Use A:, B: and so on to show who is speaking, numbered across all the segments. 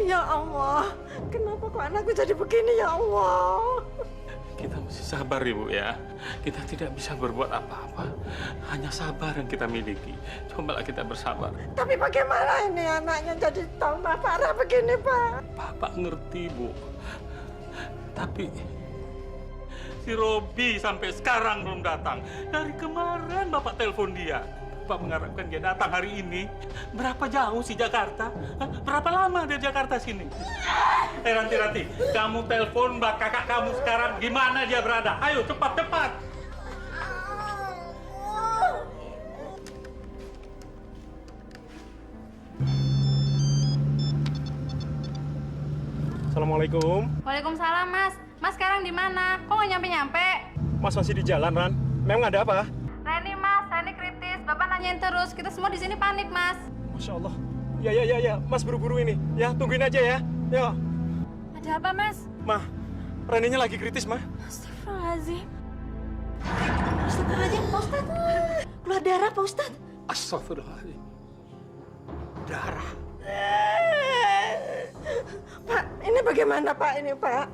A: Ya Allah, kenapa kok anakku jadi begini ya Allah?
B: Kita mesti sabar Ibu ya. Kita tidak bisa berbuat apa-apa. Hanya sabar yang kita miliki. Cobalah kita bersabar.
A: Tapi bagaimana ini anaknya jadi tambah parah begini, Pak?
B: Bapak ngerti Bu. Tapi si Robi sampai sekarang belum datang. Dari kemarin Bapak telepon dia. Bapak mengharapkan dia datang hari ini. Berapa jauh sih Jakarta? Hah? Berapa lama dari Jakarta sini? Ranti, kamu telepon kakak kamu sekarang. Di mana dia berada? Ayo cepat.
C: Assalamualaikum.
D: Waalaikumsalam, Mas. Mas sekarang di mana? Kok nggak nyampe-nyampe?
C: Mas masih di jalan, Ran. Memang ada apa?
D: Reni, Mas. Reni kritis. Bapak nanyain terus. Kita semua di sini panik, Mas.
C: Masya Allah. Ya. Mas buru-buru ini. Ya, tungguin aja ya. Yuk.
D: Ada apa, Mas?
C: Mah, Reninya lagi kritis, Mah.
D: Astagfirullahaladzim.
A: Astagfirullahaladzim, Pak Ustadz. Keluar darah, Pak Ustadz.
B: Astagfirullahaladzim. Darah.
A: Pak, ini bagaimana Pak ini, Pak?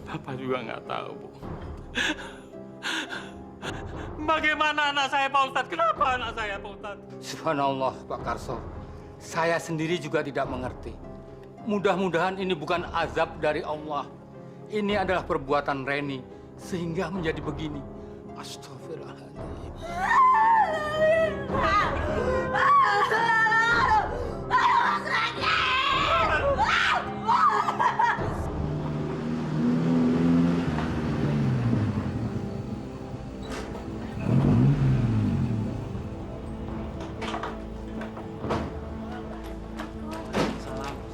B: Bapak juga nggak tahu, Bu. Bagaimana anak saya, Pak Ustadz? Kenapa anak saya, Pak Ustadz?
E: Subhanallah, Pak Karso. Saya sendiri juga tidak mengerti. Mudah-mudahan ini bukan azab dari Allah. Ini adalah perbuatan Reni, sehingga menjadi begini. Astagfirullahaladzim.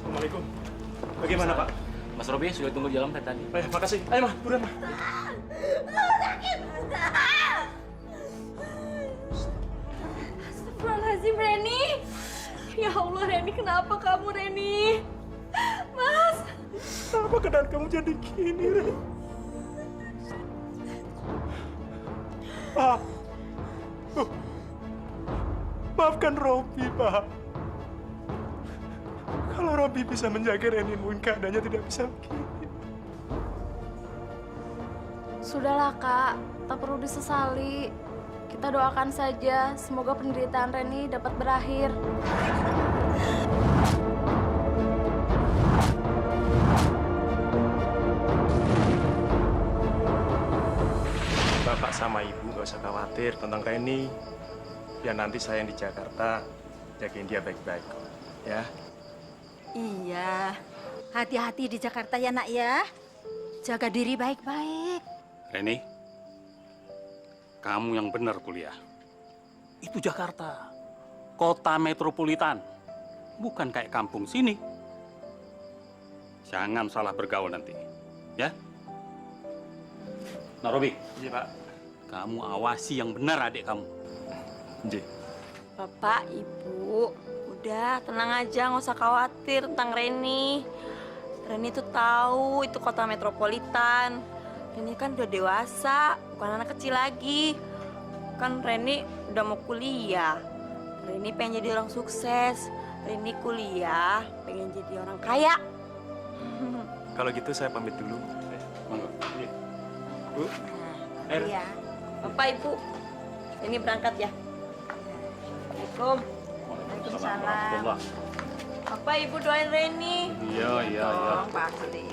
C: Assalamualaikum. Bagaimana, Pak?
F: Mas Robi sudah tunggu di dalam tadi.
C: Ayo, makasih. Ayo, Mah. Buruan, Mah.
D: Astagfirullahaladzim, Reni. Ya Allah, Reni. Kenapa kamu, Reni? Mas.
C: Kenapa keadaan kamu jadi gini, Ren? Pak. Maafkan Robi, Pak. Kalau Robi bisa menjaga Reni, mungkin keadaannya tidak bisa begini.
D: Sudahlah, Kak. Tak perlu disesali. Kita doakan saja. Semoga penderitaan Reni dapat berakhir.
C: Bapak sama Ibu nggak usah khawatir tentang Reni. Biar nanti saya yang di Jakarta jagain dia baik-baik. Ya.
G: Iya, hati-hati di Jakarta ya nak ya. Jaga diri baik-baik.
B: Reni, kamu yang benar kuliah. Itu Jakarta, kota metropolitan, bukan kayak kampung sini. Jangan salah bergaul nanti, ya? Nah, Robi.
C: Iya, Pak.
B: Kamu awasi yang benar adik kamu.
C: Iya.
G: Bapak, Ibu, udah tenang aja, nggak usah khawatir tentang Reni. Reni tuh tahu itu kota metropolitan. Reni kan udah dewasa, bukan anak kecil lagi. Kan Reni udah mau kuliah. Reni pengen jadi orang sukses. Reni kuliah, pengen jadi orang kaya.
C: Kalau gitu saya pamit dulu.
B: Monggo.
C: Bu. Er.
G: Iya. Bapak, Ibu, ini berangkat ya. Assalamualaikum.
B: Waalaikumsalam.
G: Bapak, Ibu doain Reni.
B: Iya.
G: Pasti.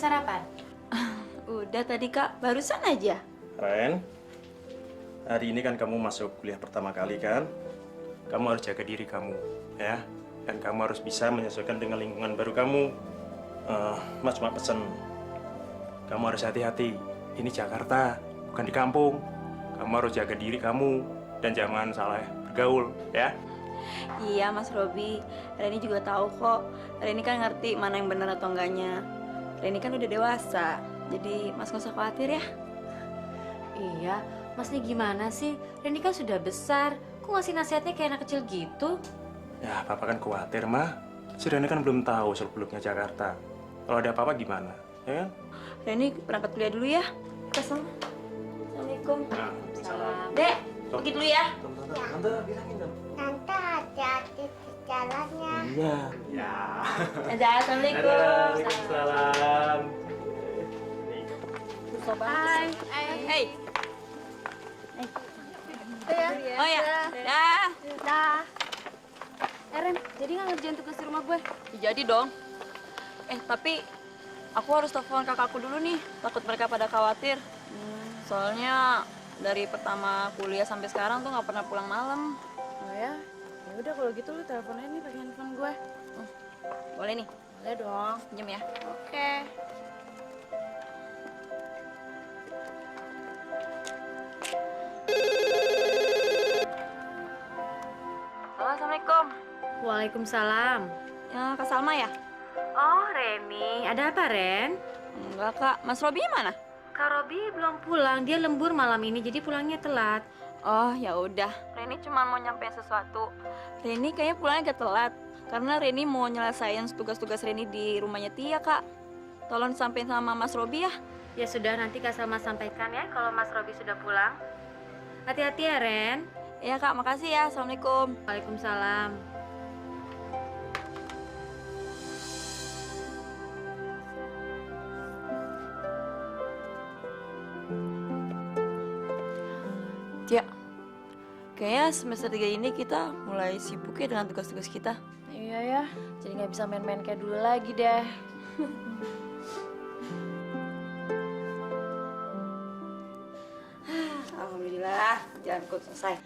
H: sarapan?
G: Udah tadi Kak, barusan aja.
C: Ren, hari ini kan kamu masuk kuliah pertama kali kan? Kamu harus jaga diri kamu, ya. Dan kamu harus bisa menyesuaikan dengan lingkungan baru kamu. Mas cuma pesen, kamu harus hati-hati. Ini Jakarta, bukan di kampung. Kamu harus jaga diri kamu dan jangan salah bergaul, ya.
G: Iya Mas Robi, Reni juga tahu kok. Reni kan ngerti mana yang benar atau enggaknya. Reni kan udah dewasa, jadi Mas gak usah khawatir ya.
H: Iya, Mas ini gimana sih? Reni kan sudah besar, kok ngasih nasihatnya kayak anak kecil gitu?
C: Ya, Papa kan khawatir, Ma. Si Reni kan belum tahu seluk-beluknya Jakarta. Kalau ada apa-apa gimana, ya kan?
G: Reni berangkat kuliah dulu ya. Assalamualaikum.
H: Salam.
G: Dek, pergi dulu ya.
C: Tante, bilangin dong.
A: Tante hati-hati di jalannya.
C: Iya. Ya.
G: Dadah, Assalamualaikum.
C: Salam.
G: Hai. Hey. Oh ya. Dah.
D: Dah. Ren, jadi nggak ngerjain tugas di rumah gue?
G: Ya, jadi dong. Tapi aku harus telepon kakakku dulu nih. Takut mereka pada khawatir. Soalnya dari pertama kuliah sampai sekarang tuh nggak pernah pulang malam.
D: Oh ya? Ya udah kalau gitu lu telepon aja nih pakai handphone gue.
G: Boleh nih?
D: Boleh dong.
G: Pinjem ya.
D: Oke.
G: Halo, Assalamualaikum.
H: Waalaikumsalam.
G: Kak Salma ya?
H: Oh, Reni. Ada apa, Ren?
G: Enggak, Kak. Mas Robi mana?
H: Kak Robi belum pulang. Dia lembur malam ini, jadi pulangnya telat.
G: Oh, ya udah. Reni cuma mau nyampein sesuatu. Reni kayaknya pulangnya agak telat. Karena Reni mau nyelesain tugas-tugas Reni di rumahnya Tia, Kak. Tolong sampein sama Mas Robi ya.
H: Ya sudah, nanti Kak Salma sampaikan ya kalau Mas Robi sudah pulang. Hati-hati ya, Ren.
G: Iya, Kak. Makasih ya. Assalamualaikum.
H: Waalaikumsalam.
G: Tia, kayaknya semester 3 ini kita mulai sibuk ya dengan tugas-tugas kita.
D: Iya ya, jadi nggak bisa main-main kayak dulu lagi deh.
G: Alhamdulillah, jalanku selesai.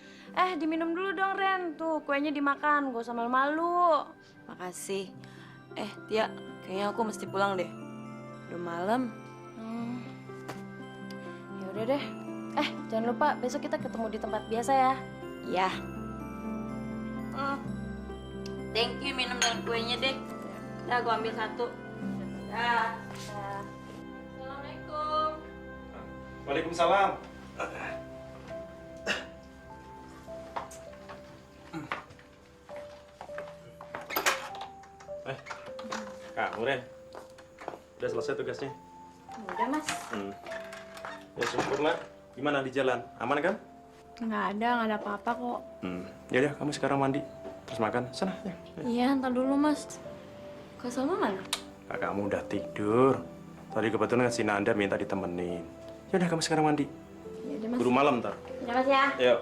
D: Diminum dulu dong, Ren. Tuh, kuenya dimakan. Gak usah malu-malu.
G: Makasih. Tia, kayaknya aku mesti pulang deh. Udah malam.
D: Ya udah deh. Jangan lupa besok kita ketemu di tempat biasa ya.
G: Ya. Thank you minum dan kuenya deh. Dah, gua ambil satu. Dah. Assalamualaikum.
C: Waalaikumsalam. Kamu, Ren. Udah selesai tugasnya?
D: Udah, Mas.
C: Ya sempurna. Gimana di jalan? Aman kan?
D: Nggak ada apa-apa kok.
C: Ya udah, kamu sekarang mandi. Terus makan. Sana, ya.
G: Iya, ntar dulu, Mas. Kak Salma mana?
C: Kakakmu udah tidur. Tadi kebetulan si Nanda minta ditemenin. Ya udah, kamu sekarang mandi.
G: Iya deh, Mas.
C: Buru malam ntar.
G: Terima kasih ya.
C: Yuk.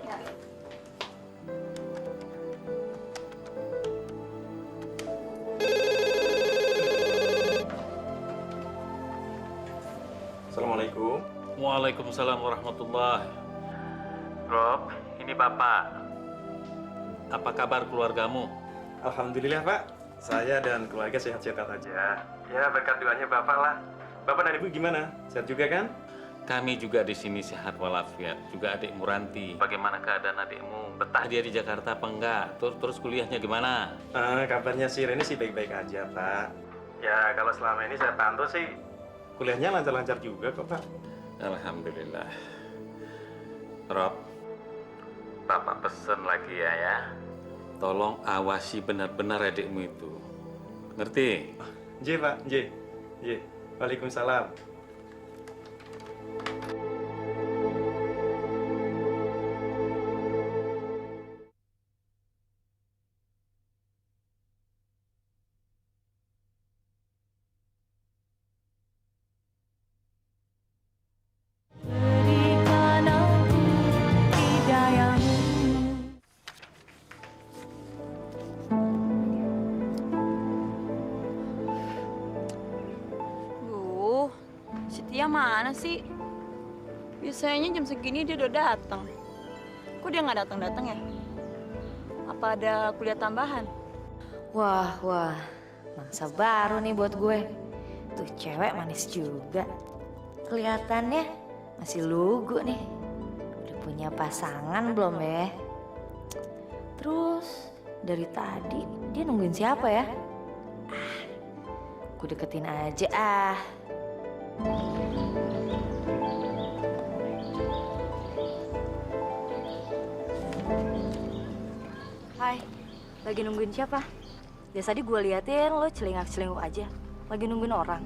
C: Assalamualaikum.
B: Waalaikumsalam warahmatullahi. Rob, ini Bapak. Apa kabar keluargamu?
C: Alhamdulillah, Pak. Saya dan keluarga sehat-sehat aja. Ya, berkat doanya Bapak lah. Bapak dan Ibu gimana? Sehat juga kan?
B: Kami juga di sini sehat walafiat. Juga adikmu Ranti. Bagaimana keadaan adikmu? Betah dia di Jakarta apa enggak? Terus kuliahnya gimana?
C: Kabarnya si Reni sih baik-baik aja, Pak. Ya, kalau selama ini saya pantau sih kuliahnya lancar-lancar juga kok, Pak.
B: Alhamdulillah. Rob, Bapak pesen lagi ya. Tolong awasi benar-benar adikmu itu. Ngerti?
C: J, Pak. J. Waalaikumsalam.
G: Tia mana sih? Biasanya jam segini dia udah datang. Kok dia nggak datang-datang ya? Apa ada kuliah tambahan?
H: Wah, mangsa baru nih buat gue. Tuh cewek manis juga. Kelihatannya masih lugu nih. Udah punya pasangan belum ya? Terus dari tadi dia nungguin siapa ya? Gue deketin aja ah. Hai, lagi nungguin siapa? Biasa tadi gue liatin lo celingak-celinguk aja. Lagi nungguin orang.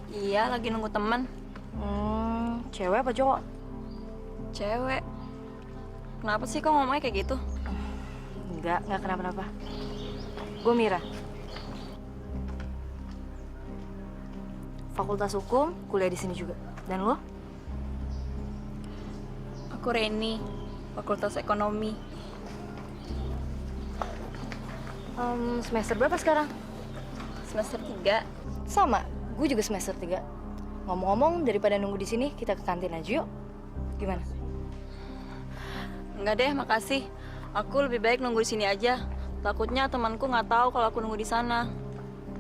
G: Iya, lagi nunggu teman.
H: Cewek apa cowok?
G: Cewek. Kenapa sih kok ngomongnya kayak gitu?
H: Enggak kenapa-napa. Gue Mira. Fakultas Hukum, kuliah di sini juga. Dan lo?
G: Aku Reni, Fakultas Ekonomi.
H: Semester berapa sekarang?
G: Semester 3.
H: Sama, gue juga semester 3. Ngomong-ngomong, daripada nunggu di sini, kita ke kantin aja yuk. Gimana?
G: Enggak deh, makasih. Aku lebih baik nunggu di sini aja. Takutnya temanku nggak tahu kalau aku nunggu di sana.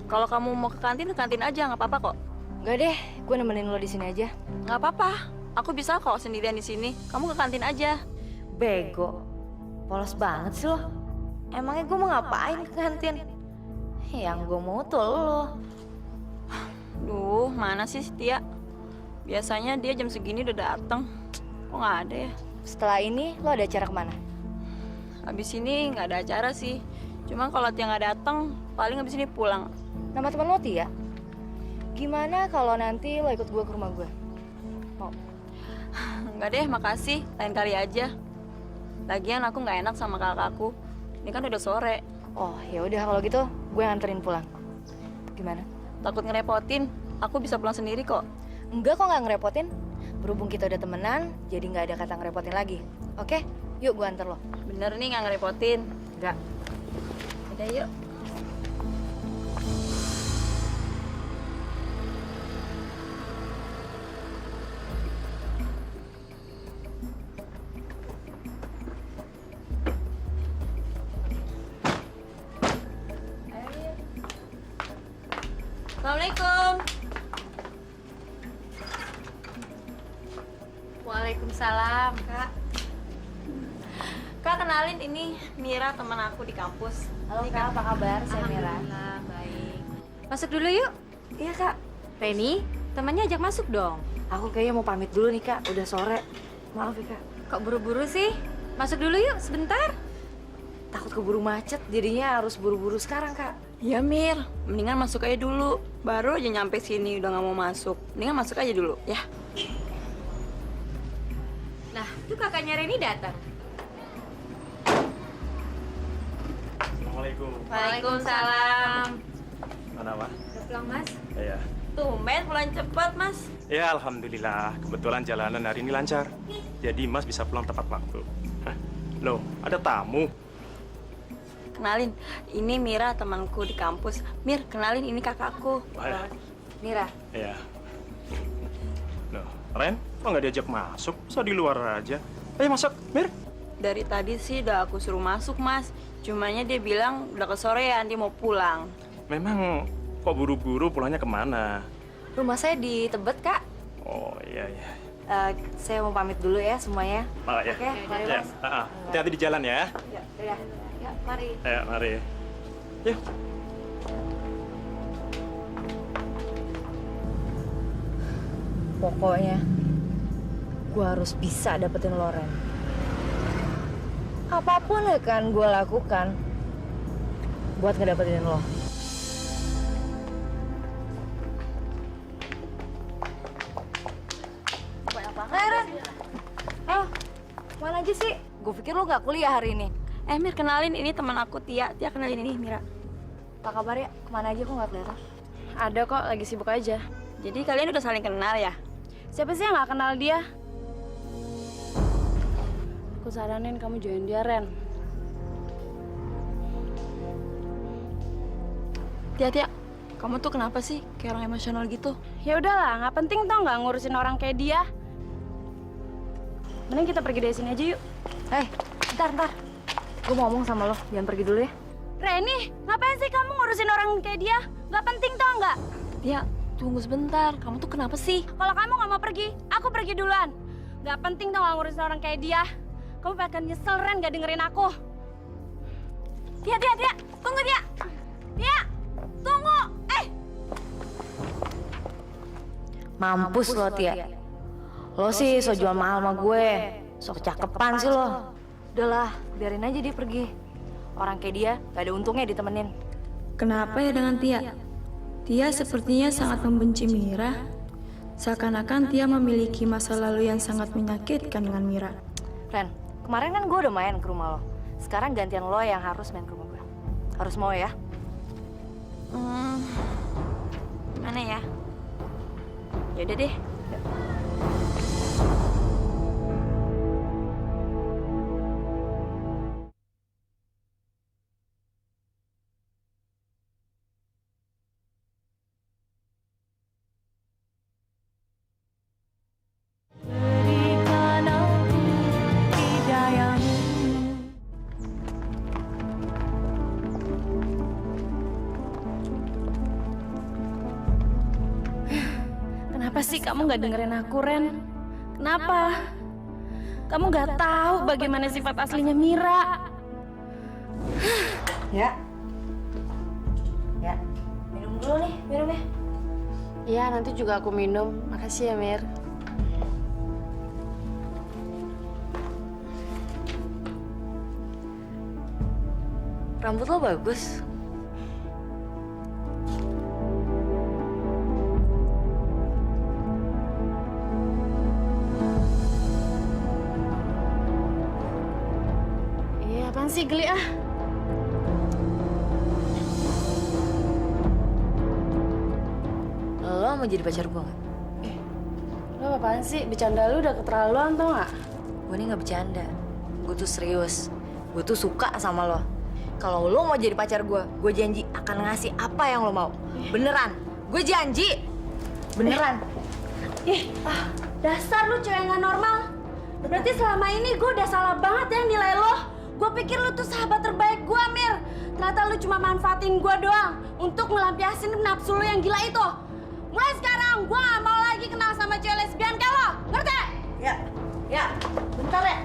G: Kalau kamu mau ke kantin aja, nggak apa-apa kok.
H: Enggak deh, gue nemenin lo di sini aja.
G: Nggak apa-apa. Aku bisa kok sendirian di sini. Kamu ke kantin aja.
H: Bego. Polos banget sih lo. Emangnya gue mau ngapain ke kantin? Yang gue mau tuh lo.
G: Duh, mana sih Tia? Biasanya dia jam segini udah datang. Kok nggak ada ya?
H: Setelah ini, lo ada acara kemana?
G: Habis ini nggak ada acara sih. Cuma kalau Tia nggak datang, paling habis ini pulang.
H: Nama teman lo Tia? Gimana kalau nanti lo ikut gue ke rumah gue? Mau?
G: Nggak deh, makasih. Lain kali aja. Lagian aku nggak enak sama kakakku. Ini kan udah sore.
H: Oh, ya udah kalau gitu gue nganterin pulang. Gimana?
G: Takut ngerepotin. Aku bisa pulang sendiri kok.
H: Enggak kok nggak ngerepotin. Berhubung kita udah temenan, jadi nggak ada kata ngerepotin lagi. Oke? Yuk gue anter lo.
G: Bener nih nggak ngerepotin.
H: Enggak.
G: Udah yuk. Assalamualaikum.
H: Waalaikumsalam.
G: Kak, kenalin ini Mira, teman aku di kampus.
H: Halo Kak, apa kabar? Saya Mira. Alhamdulillah, baik.
D: Masuk dulu yuk.
H: Iya Kak.
D: Reni, temannya ajak masuk dong.
H: Aku kayaknya mau pamit dulu nih Kak, udah sore. Maaf ya Kak.
D: Kok buru-buru sih? Masuk dulu yuk, sebentar.
H: Takut keburu macet, jadinya harus buru-buru sekarang Kak.
G: Ya Mir, mendingan masuk aja dulu. Baru aja nyampe sini udah nggak mau masuk. Mendingan masuk aja dulu, ya.
D: Nah, tuh kakaknya Reni datang.
C: Assalamualaikum.
D: Waalaikumsalam.
C: Mana, Mas?
D: Udah pulang, Mas?
C: Iya.
G: Tumben pulang cepat, Mas.
C: Ya, alhamdulillah. Kebetulan jalanan hari ini lancar. Jadi Mas bisa pulang tepat waktu. Hah? Loh, ada tamu.
G: Kenalin, ini Mira, temanku di kampus. Mir, kenalin ini kakakku.
C: Wah,
H: Mira.
C: iya. Loh, Ren, kok nggak diajak masuk? Masa di luar aja? Ayo masuk, Mir.
G: Dari tadi sih udah aku suruh masuk, Mas. Cumanya dia bilang udah kesorean, dia mau pulang.
C: Memang kok buru-buru pulangnya kemana?
H: Rumah saya di Tebet Kak.
C: Oh, iya, iya.
H: Saya mau pamit dulu ya semuanya.
C: Oh, ya.
H: Oke, mari
C: Ya,
H: Mas.
C: hati-hati di jalan ya.
H: Ya, ya, mari.
C: Ayo, mari. Yuk.
H: Pokoknya gue harus bisa dapetin Loren. Apapun akan gue lakukan buat ngedapetin lo. Ren, oh, mana aja sih? Gue pikir lo nggak kuliah hari ini.
G: Mir, kenalin ini teman aku Tia. Tia kenalin ini Mira.
H: Apa kabar ya? Kemana aja kok nggak kelihatan?
D: Ada kok, lagi sibuk aja.
G: Jadi kalian udah saling kenal ya?
D: Siapa sih yang nggak kenal dia? Aku saranin kamu join dia, Ren.
G: Tia, Tia, kamu tuh kenapa sih kayak orang emosional gitu?
D: Ya udahlah, nggak penting tau nggak ngurusin orang kayak dia. Mending kita pergi dari sini aja yuk.
H: Ntar. Gue mau ngomong sama lo, jangan pergi dulu ya.
D: Reni, ngapain sih kamu ngurusin orang kayak dia? Nggak penting tau nggak?
G: Tia, tunggu sebentar. Kamu tuh kenapa sih?
D: Kalau kamu nggak mau pergi, aku pergi duluan. Nggak penting tau nggak ngurusin orang kayak dia. Kamu bakal nyesel Ren nggak dengerin aku. Tia, tunggu Tia. Tia, tunggu.
H: Mampus lo, Tia. Lo sih so jual mahal sama gue. Sok cakepan sih lo. Udahlah, biarin aja dia pergi. Orang kayak dia gak ada untungnya ditemenin.
I: Kenapa ya dengan Tia? Tia sepertinya sangat membenci Mira. Seakan-akan Tia memiliki masa lalu yang sangat menyakitkan dengan Mira.
H: Ren, kemarin kan gue udah main ke rumah lo. Sekarang gantian lo yang harus main ke rumah gue. Harus mau ya?
G: Mana ya? Yaudah deh.
D: Kenapa sih kamu nggak dengerin aku, Ren? Kenapa? Kamu nggak tahu bagaimana sifat aslinya Mira.
H: Ya. Minum dulu nih, minumnya.
D: Iya, nanti juga aku minum. Makasih ya, Mir.
H: Rambut lo bagus.
D: Iya, apaan sih geli ah?
H: Lo mau jadi pacar gue gak?
D: Lo apaan sih? Bercanda lu udah keterlaluan tau gak?
H: Gue ini gak bercanda. Gue tuh serius. Gue tuh suka sama lo. Kalau lo mau jadi pacar gue janji akan ngasih apa yang lo mau. Beneran. Gue janji. Beneran.
D: Dasar lu cewek nggak normal. Berarti selama ini gue udah salah banget ya nilai lo. Gue pikir lu tuh sahabat terbaik gue, Mir. Ternyata lu cuma manfaatin gue doang untuk ngelampiasin nafsu lu yang gila itu. Mulai sekarang gue gak mau lagi kenal sama cewek lesbian kayak lo. Ngerti?
H: Ya. Bentar ya.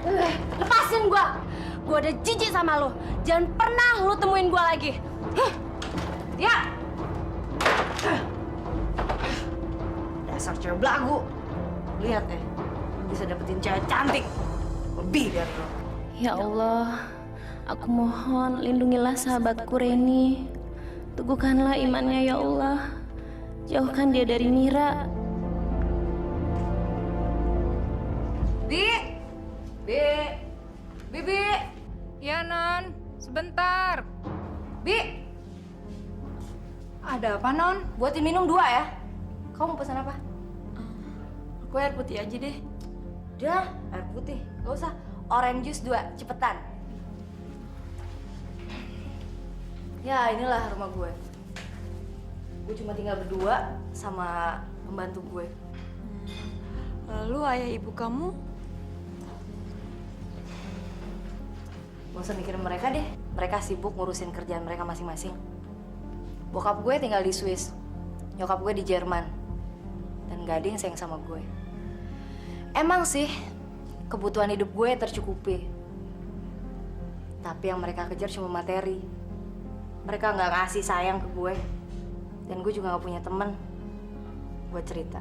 D: Lepasin gue. Gue udah jijik sama lo. Jangan pernah lu temuin gue lagi.
H: Ya. Dasar cewek belagu. Lihat bisa dapetin cewek cantik. Lebih dari lo.
D: Ya Allah, aku mohon lindungilah sahabatku Reni. Teguhkanlah imannya ya Allah. Jauhkan dia dari Mira.
H: Bibi.
J: Ya, Non. Sebentar.
H: Bi.
J: Ada apa, Non?
H: Buatin minum 2 ya. Kamu mau pesan apa?
G: Aku air putih aja deh.
H: Udah, air putih. Gak usah. Orange juice 2, cepetan. Ya, inilah rumah gue. Gue cuma tinggal berdua sama pembantu gue.
G: Lalu ayah ibu kamu?
H: Gak usah mikirin mereka deh. Mereka sibuk ngurusin kerjaan mereka masing-masing. Bokap gue tinggal di Swiss. Nyokap gue di Jerman. Dan gak ada yang sayang sama gue. Emang sih, kebutuhan hidup gue tercukupi. Tapi yang mereka kejar cuma materi. Mereka nggak ngasih sayang ke gue. Dan gue juga nggak punya temen buat cerita.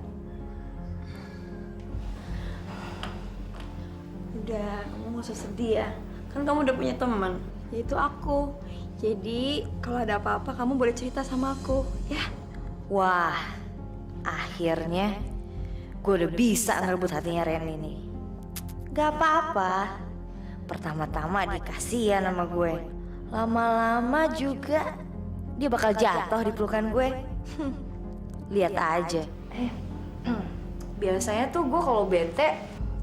G: Udah, kamu gak usah sedih ya. Kan kamu udah punya teman, yaitu aku. Jadi kalau ada apa-apa kamu boleh cerita sama aku, ya?
H: Wah, akhirnya gue udah bisa ngerebut hatinya Reni nih. Gak apa-apa. Pertama-tama dikasihan sama gue. Lama-lama juga dia bakal jatuh di pelukan gue. Lihat aja. Biasanya tuh gue kalau bete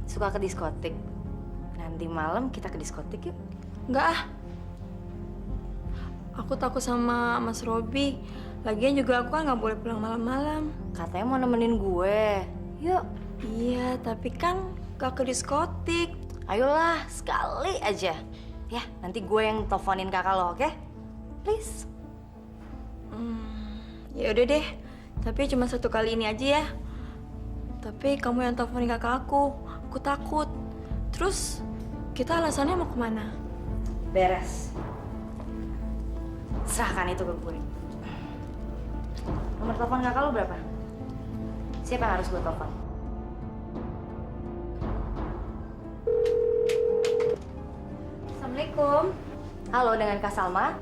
H: suka ke diskotik. Nanti malam kita ke diskotik yuk.
G: Enggak ah. Aku takut sama Mas Robi.
I: Lagian juga aku kan nggak boleh pulang malam-malam.
H: Katanya mau nemenin gue. Yuk,
I: Iya, tapi kan gak ke diskotik.
H: ayolah sekali aja. Ya, nanti gue yang teleponin kakak lo, oke? Please.
I: Ya udah deh, tapi cuma 1 kali ini aja ya. Tapi kamu yang teleponin kakak aku takut. Terus kita alasannya mau kemana?
H: Beres. Serahkan itu ke gue. Nomor telepon kakak lo berapa? Siapa yang harus gue telepon? Assalamualaikum. Halo, dengan Kak Salma?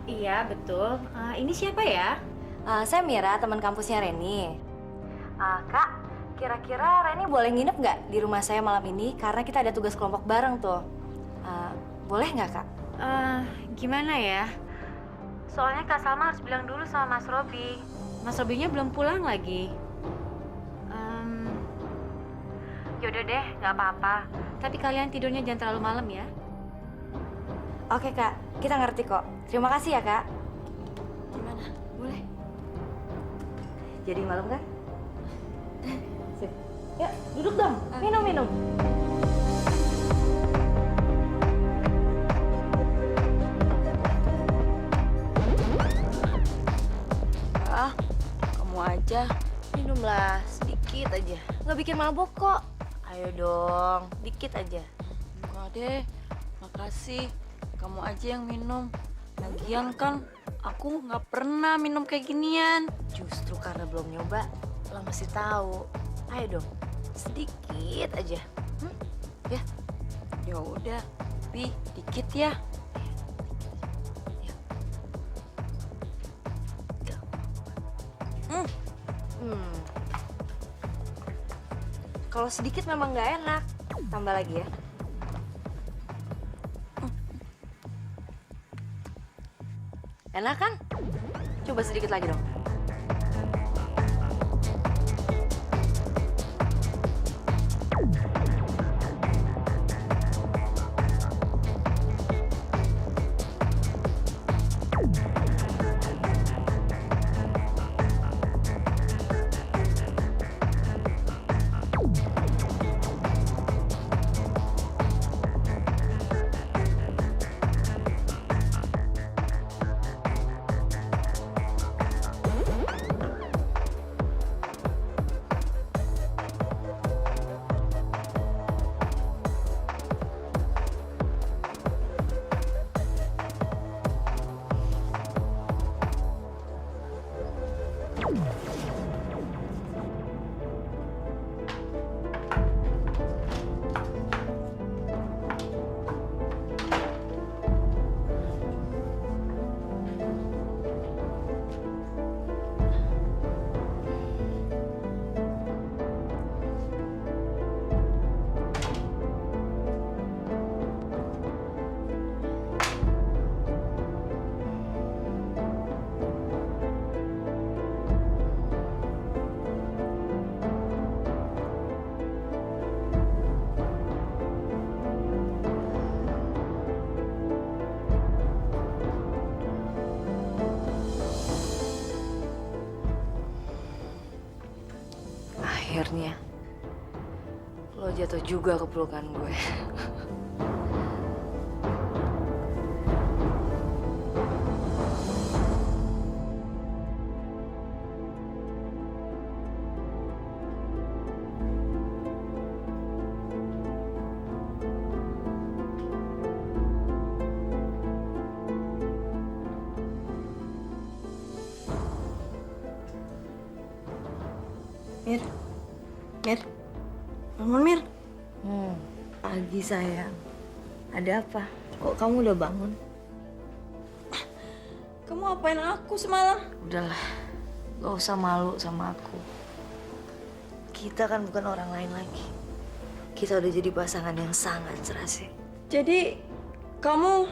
H: Iya, betul. Ini siapa ya? Saya Mira, teman kampusnya Reni. Kak, kira-kira Reni boleh nginep nggak di rumah saya malam ini? Karena kita ada tugas kelompok bareng tuh. Boleh nggak, Kak? Gimana ya? Soalnya Kak Salma harus bilang dulu sama Mas Robi. Mas Robinya belum pulang lagi. Yaudah deh, nggak apa-apa. Tapi kalian tidurnya jangan terlalu malam ya. Oke, Kak. Kita ngerti kok. Terima kasih ya, Kak. Gimana? Boleh? Jadi malam kan? Sip. Yuk, duduk dong. Minum.
G: Kamu aja.
H: Minumlah, sedikit aja. Nggak bikin mabok kok. Ayo dong, dikit aja.
G: Enggak deh, makasih. Kamu aja yang minum. Lagian kan aku nggak pernah minum kayak ginian.
H: Justru karena belum nyoba, lo masih tahu. Ayo dong, sedikit aja. Ya,
G: Ya udah, Pi, dikit ya.
H: Kalau sedikit memang nggak enak. Tambah lagi ya. Enak kan? Coba sedikit lagi dong. Akhirnya, lo jatuh juga ke pelukan gue.
I: Mir, bangun Mir.
H: Pagi sayang. Ada apa? Kok kamu udah bangun?
I: Kamu apain aku semalam?
H: Udahlah, gak usah malu sama aku. Kita kan bukan orang lain lagi. Kita udah jadi pasangan yang sangat serasi.
I: Jadi, kamu...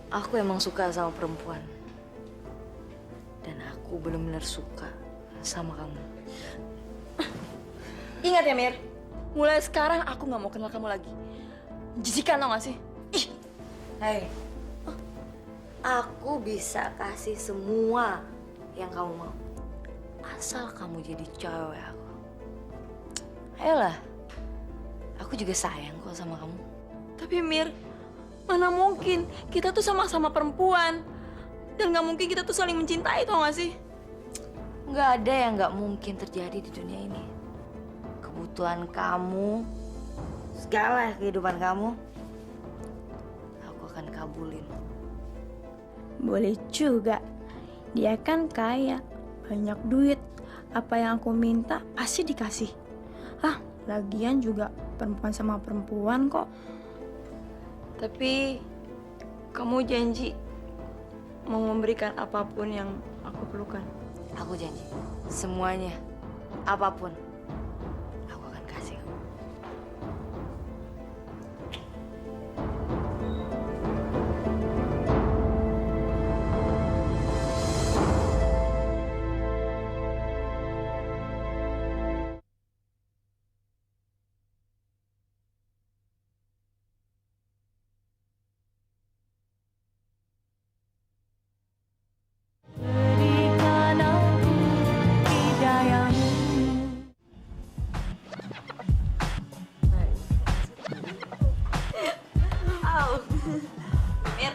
H: Aku emang suka sama perempuan. Dan aku benar-benar suka sama kamu.
I: Ingat ya Mir, mulai sekarang aku nggak mau kenal kamu lagi. Jijikan tau gak sih? Ih.
H: Hei, aku bisa kasih semua yang kamu mau. Asal kamu jadi cewek aku. Ayolah, aku juga sayang kok sama kamu.
G: Tapi Mir, mana mungkin kita tuh sama-sama perempuan. Dan nggak mungkin kita tuh saling mencintai, tau gak sih?
H: Nggak ada yang nggak mungkin terjadi di dunia ini. Kebutuhan kamu, segala kehidupan kamu, aku akan kabulin.
I: Boleh juga. Dia kan kaya, banyak duit. Apa yang aku minta pasti dikasih. Lagian juga perempuan sama perempuan kok.
G: Tapi kamu janji mau memberikan apapun yang aku perlukan.
H: Aku janji, semuanya, apapun, aku akan kasih kamu.
G: Mir,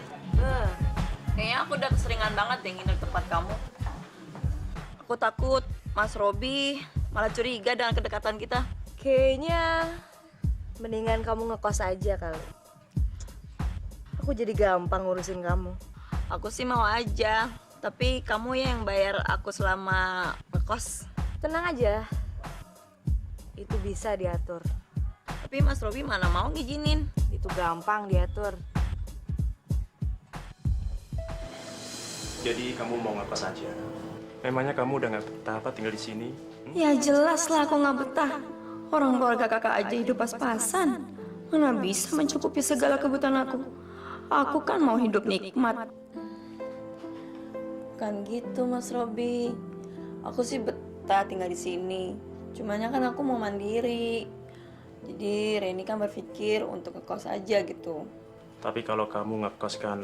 G: kayaknya aku udah keseringan banget deh nginep tempat kamu. Aku takut Mas Robi malah curiga dengan kedekatan kita.
A: Kayaknya mendingan kamu ngekos aja kali. Aku jadi gampang ngurusin kamu.
G: Aku sih mau aja, tapi kamu yang bayar aku selama ngekos.
A: Tenang aja. Itu bisa diatur.
G: Tapi Mas Robi mana mau ngizinin.
A: Itu gampang diatur.
C: Jadi kamu mau ngekos aja? Memangnya kamu udah nggak betah apa tinggal di sini?
I: Ya jelas lah aku nggak betah. Orang keluarga kakak aja hidup pas-pasan. Mana bisa mencukupi segala kebutuhan aku. Aku kan mau hidup nikmat.
G: Kan gitu Mas Robi. Aku sih betah tinggal di sini. Cumanya kan aku mau mandiri. Jadi Reni kan berpikir untuk ngekos aja gitu.
C: Tapi kalau kamu ngekos kan,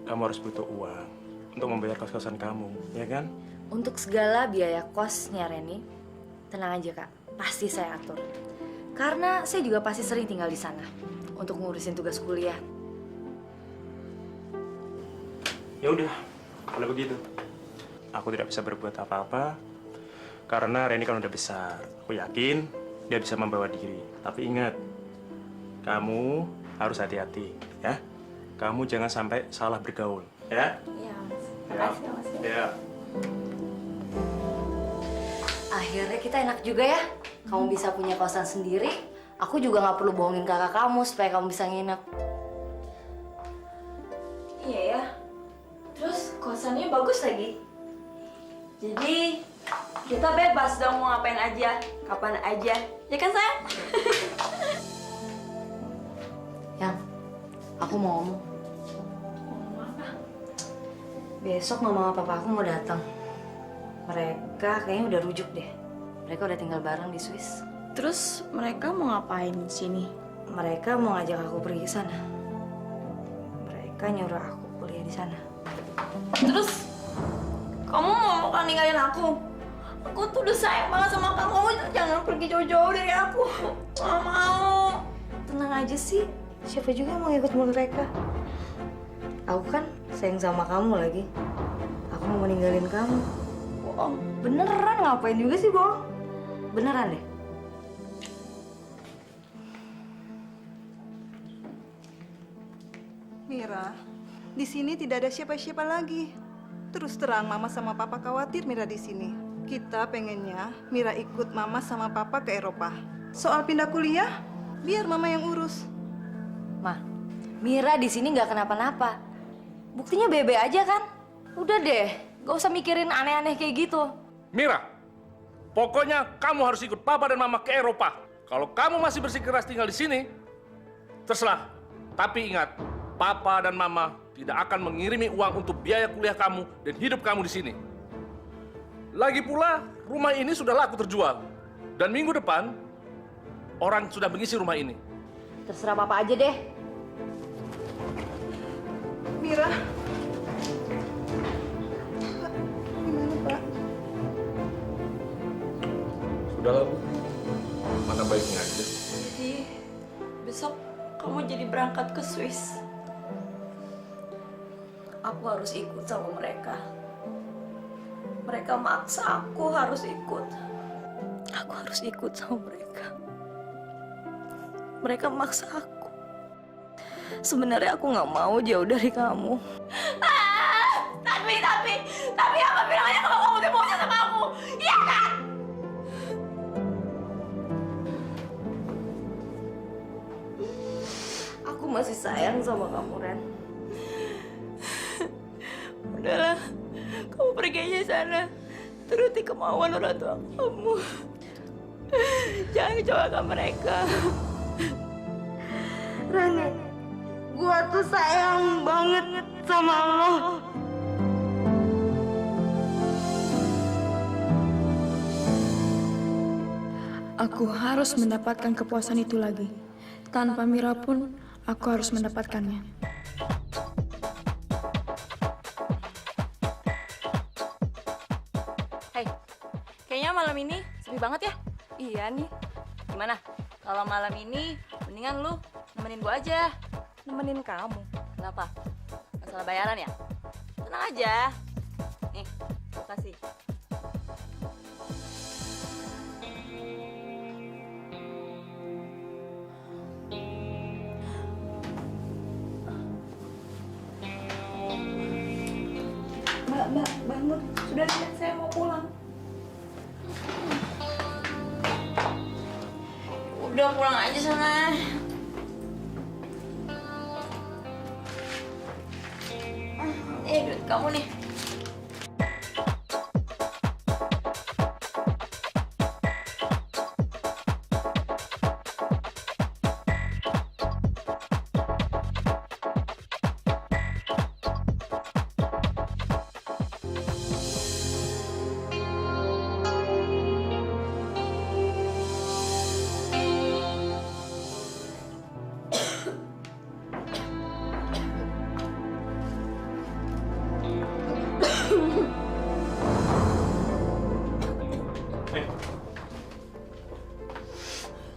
C: kamu harus butuh uang untuk membayar kos-kosan kamu, ya kan?
H: Untuk segala biaya kosnya Reni, tenang aja Kak, pasti saya atur. Karena saya juga pasti sering tinggal di sana untuk ngurusin tugas kuliah.
C: Ya udah, kalau begitu, aku tidak bisa berbuat apa-apa karena Reni kan udah besar. Aku yakin dia bisa membawa diri. Tapi ingat, kamu harus hati-hati, ya. Kamu jangan sampai salah bergaul, ya.
H: Iya, Mas.
C: Makasih,
H: Mas.
C: Ya.
H: Akhirnya kita enak juga ya. Kamu bisa punya kosan sendiri. Aku juga nggak perlu bohongin kakak kamu supaya kamu bisa nginep.
G: Iya ya. Terus kosannya bagus lagi. Jadi kita bebas dong mau ngapain aja, kapan aja. Ya kan sayang?
H: Yang, aku mau ngomong.
G: Ngomong apa?
H: Besok mama papa aku mau datang. Mereka kayaknya udah rujuk deh. Mereka udah tinggal bareng di Swiss.
I: Terus mereka mau ngapain di sini?
H: Mereka mau ngajak aku pergi ke sana. Mereka nyuruh aku kuliah di sana.
G: Terus kamu mau kan ninggalin aku? Aku tuh udah sayang banget sama kamu. Kamu jangan pergi jauh-jauh dari aku. Gak mau.
H: Tenang aja sih. Siapa juga yang mau ikut mereka? Aku kan sayang sama kamu lagi. Aku mau meninggalin kamu. Bohong. Beneran ngapain juga sih bohong? Beneran deh.
K: Mira, di sini tidak ada siapa-siapa lagi. Terus terang Mama sama Papa khawatir Mira di sini. Kita pengennya Mira ikut Mama sama Papa ke Eropa. Soal pindah kuliah, biar Mama yang urus.
H: Ma, Mira di sini nggak kenapa-napa. Buktinya bebe aja kan? Udah deh, gak usah mikirin aneh-aneh kayak gitu.
L: Mira, pokoknya kamu harus ikut Papa dan Mama ke Eropa. Kalau kamu masih bersikeras tinggal di sini, terserah. Tapi ingat, Papa dan Mama tidak akan mengirimi uang untuk biaya kuliah kamu dan hidup kamu di sini. Lagi pula, rumah ini sudah laku terjual. Dan minggu depan, orang sudah mengisi rumah ini.
H: Terserah Papa aja deh.
K: Mira.
G: berangkat ke Swiss. Aku harus ikut sama mereka. Mereka maksa aku harus ikut. Aku harus ikut sama mereka. Mereka maksa aku. Sebenarnya aku nggak mau jauh dari kamu. Tapi apa bilangnya kalau kamu udah maunya sama aku? Iya kan? Aku masih sayang sama kamu, Ren. Udahlah, kamu pergi aja sana. Turuti kemauan orang tua kamu. Jangan kecewakan mereka. Rani, gua tuh sayang banget sama lo.
I: Aku harus mendapatkan kepuasan itu lagi. Tanpa Mira pun, aku harus mendapatkannya.
G: Hei, kayaknya malam ini sepi banget ya? Iya nih. Gimana? Kalau malam ini, mendingan lu nemenin gua aja.
A: Nemenin kamu.
G: Kenapa? Masalah bayaran ya? Tenang aja. Nih, gua kasih.
I: Mbak, bangun. Sudah siap, saya mau pulang.
G: Udah pulang aja sana. Duit kamu nih.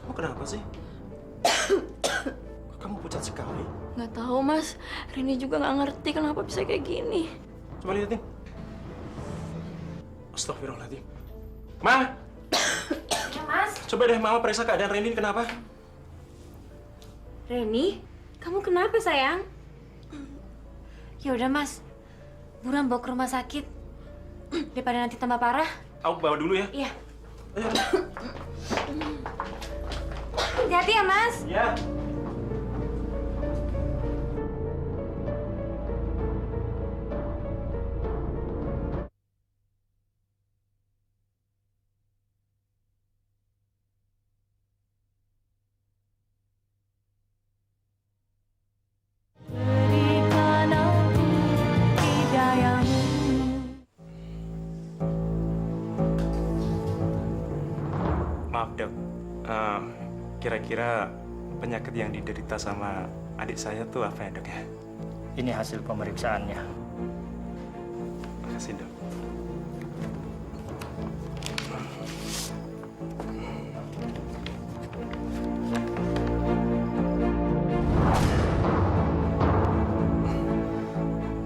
C: Kamu kenapa sih? Kamu pucat sekali.
G: Nggak tahu mas, Rini juga nggak ngerti kenapa bisa kayak gini.
C: Coba lihatin. Astagfirullahaladzim. Ma!
H: Ya mas.
C: Coba deh Mama periksa keadaan Reni kenapa?
H: Reni, kamu kenapa sayang? Ya udah mas, buruan bawa ke rumah sakit daripada nanti tambah parah.
C: Aku bawa dulu ya.
H: Iya.
C: Ayo.
H: Hati-hati ya mas.
C: Ya. Maaf dok, kira-kira penyakit yang diderita sama adik saya tuh apa ya dok ya?
M: Ini hasil pemeriksaannya.
C: Makasih dok.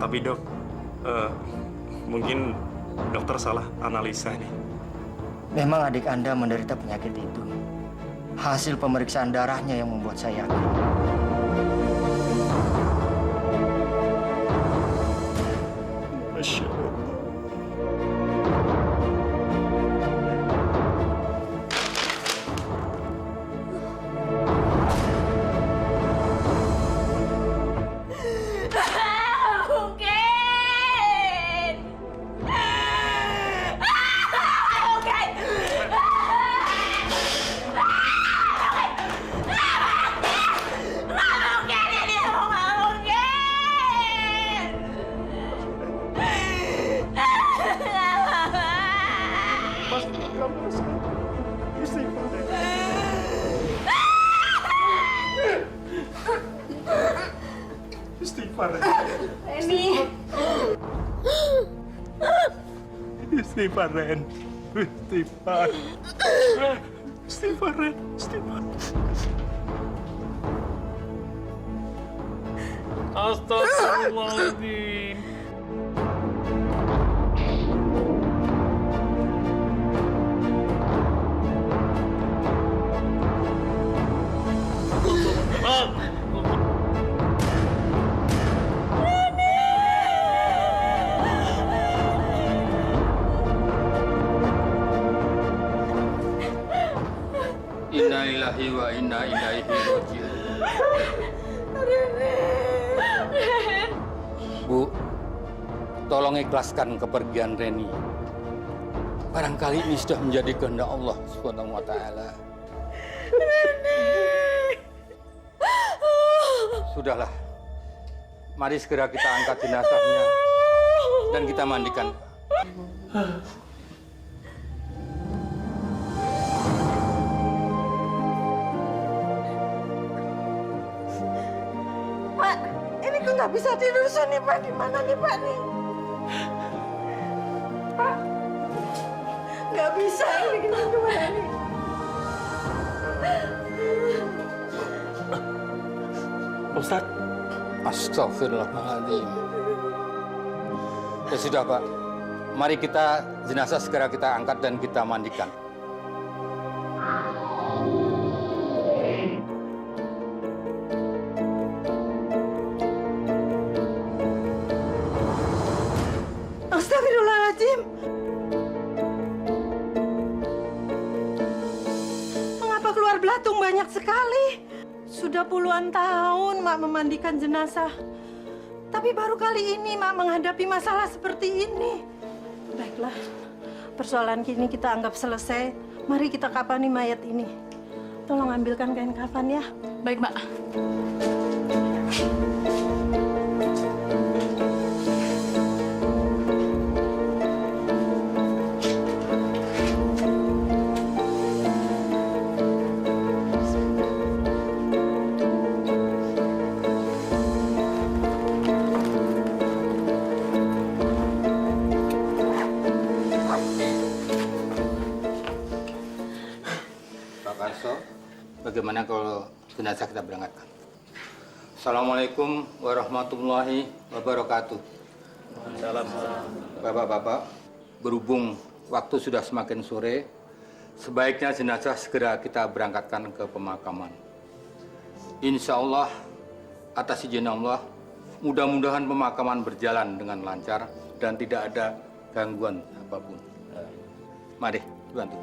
C: Tapi dok, mungkin dokter salah analisa nih.
M: Memang adik Anda menderita penyakit itu. Hasil pemeriksaan darahnya yang membuat saya yakin.
C: Masya Allah. Istighfar.
H: Reni.
C: Istighfar, Ren. Istighfar. Istighfar, Ren. Istighfar.
L: Astagfirullahaladzim.
E: Inna lillahi wa inna ilaihi raji'un. Bu, tolong ikhlaskan kepergian Reni. Barangkali ini sudah menjadi kehendak Allah Subhanahu wa taala. Sudahlah. Mari segera kita angkat jenazahnya dan kita mandikan.
K: Pak, ini kok nggak bisa tidur sini, Pak. Di mana nih, Pak, nih? Pak, nggak bisa. Ini gimana nih?
C: Ustaz.
E: Astagfirullahaladzim. Ya sudah, Pak. Mari kita jenazah segera kita angkat dan kita mandikan.
K: Astagfirullahaladzim. Mengapa keluar belatung banyak sekali? Sudah puluhan tahun Mak memandikan jenazah. Tapi baru kali ini Mak menghadapi masalah seperti ini. Baiklah, persoalan kini kita anggap selesai. Mari kita kafani mayat ini. Tolong ambilkan kain kafan ya.
J: Baik, Mak.
E: Bagaimana kalau jenazah kita berangkatkan? Assalamualaikum warahmatullahi wabarakatuh.
C: Salam.
E: Bapak-bapak, berhubung waktu sudah semakin sore, sebaiknya jenazah segera kita berangkatkan ke pemakaman. Insya Allah, atas izin Allah, mudah-mudahan pemakaman berjalan dengan lancar dan tidak ada gangguan apapun. Mari, bantu.